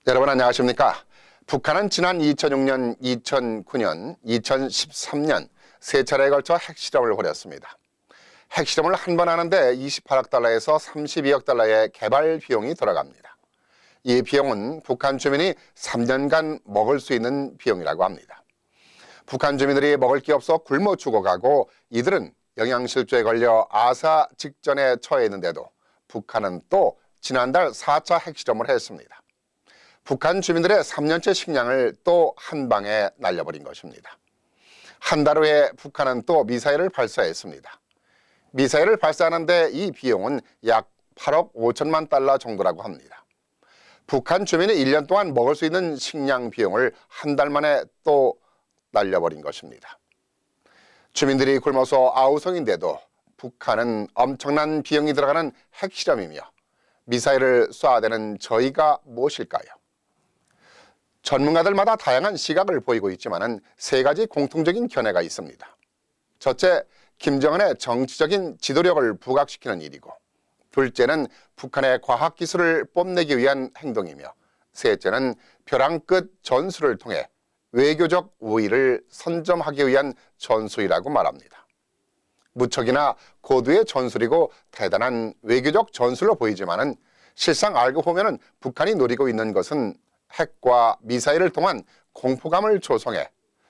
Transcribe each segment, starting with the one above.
여러분 안녕하십니까? 북한은 지난 2006년, 2009년, 2013년 세 차례에 걸쳐 핵실험을 벌였습니다. 핵실험을 한 번 하는데 28억 달러에서 32억 달러의 개발 비용이 들어갑니다. 이 비용은 북한 주민이 3년간 먹을 수 있는 비용이라고 합니다. 북한 주민들이 먹을 게 없어 굶어 죽어가고 이들은 영양실조에 걸려 아사 직전에 처해 있는데도 북한은 또 지난달 4차 핵실험을 했습니다. 북한 주민들의 3년째 식량을 또 한 방에 날려버린 것입니다. 한 달 후에 북한은 또 미사일을 발사했습니다. 미사일을 발사하는데 이 비용은 약 8억 5천만 달러 정도라고 합니다. 북한 주민이 1년 동안 먹을 수 있는 식량 비용을 한 달 만에 또 날려버린 것입니다. 주민들이 굶어서 아우성인데도 북한은 엄청난 비용이 들어가는 핵실험이며 미사일을 쏴대는 저희가 무엇일까요? 전문가들마다 다양한 시각을 보이고 있지만 세 가지 공통적인 견해가 있습니다. 첫째, 김정은의 정치적인 지도력을 부각시키는 일이고, 둘째는 북한의 과학기술을 뽐내기 위한 행동이며, 셋째는 벼랑 끝 전술을 통해 외교적 우위를 선점하기 위한 전술이라고 말합니다. 무척이나 고도의 전술이고 대단한 외교적 전술로 보이지만 실상 알고 보면 북한이 노리고 있는 것은 핵과 미사일을 통한 공포감을 조성해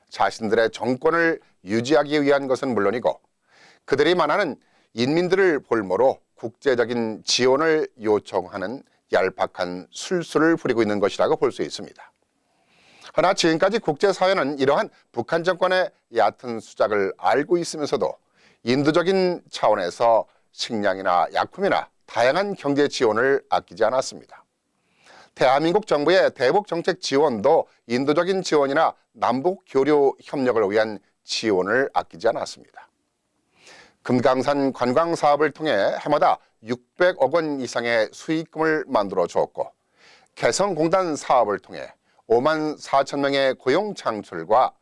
자신들의 정권을 유지하기 위한 것은 물론이고 그들이 말하는 인민들을 볼모로 국제적인 지원을 요청하는 얄팍한 술수를 부리고 있는 것이라고 볼 수 있습니다. 그러나 지금까지 국제사회는 이러한 북한 정권의 얕은 수작을 알고 있으면서도 인도적인 차원에서 식량이나 약품이나 다양한 경제 지원을 아끼지 않았습니다. 대한민국 정부의 대북정책 지원도 인도적인 지원이나 남북 교류 협력을 위한 지원을 아끼지 않았습니다. 금강산 관광 사업을 통해 해마다 600억 원 이상의 수익금을 만들어 주었고 개성공단 사업을 통해 5만 4천 명의 고용 창출과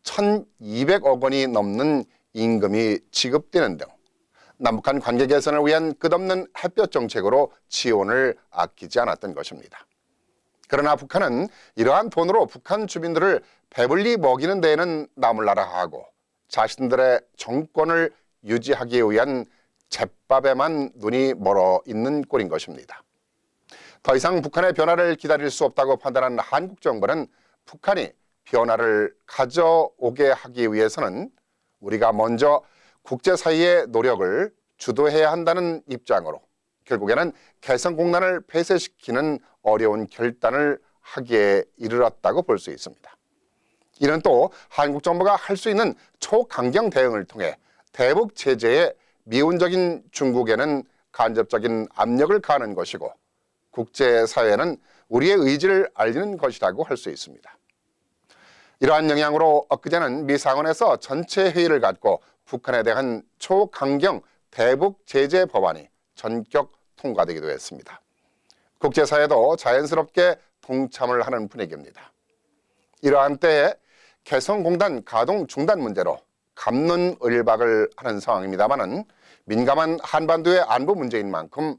1,200억 원이 넘는 임금이 지급되는 등 남북한 관계 개선을 위한 끝없는 햇볕 정책으로 지원을 아끼지 않았던 것입니다. 그러나 북한은 이러한 돈으로 북한 주민들을 배불리 먹이는 데에는 나몰라라 하고 자신들의 정권을 유지하기 위한 잿밥에만 눈이 멀어 있는 꼴인 것입니다. 더 이상 북한의 변화를 기다릴 수 없다고 판단한 한국 정부는 북한이 변화를 가져오게 하기 위해서는 우리가 먼저 국제사회의 노력을 주도해야 한다는 입장으로 결국에는 개성공단을 폐쇄시키는 어려운 결단을 하기에 이르렀다고 볼 수 있습니다. 이는 또 한국 정부가 할 수 있는 초강경 대응을 통해 대북 제재에 미온적인 중국에는 간접적인 압력을 가하는 것이고 국제사회는 우리의 의지를 알리는 것이라고 할 수 있습니다. 이러한 영향으로 엊그제는 미 상원에서 전체 회의를 갖고 북한에 대한 초강경 대북 제재 법안이 전격 통과되기도 했습니다. 국제사회도 자연스럽게 동참을 하는 분위기입니다. 이러한 때에 개성공단 가동 중단 문제로 갑론을박을 하는 상황입니다마는 민감한 한반도의 안보 문제인 만큼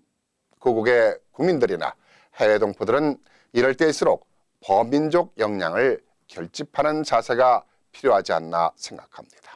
고국의 국민들이나 해외 동포들은 이럴 때일수록 범민족 역량을 결집하는 자세가 필요하지 않나 생각합니다.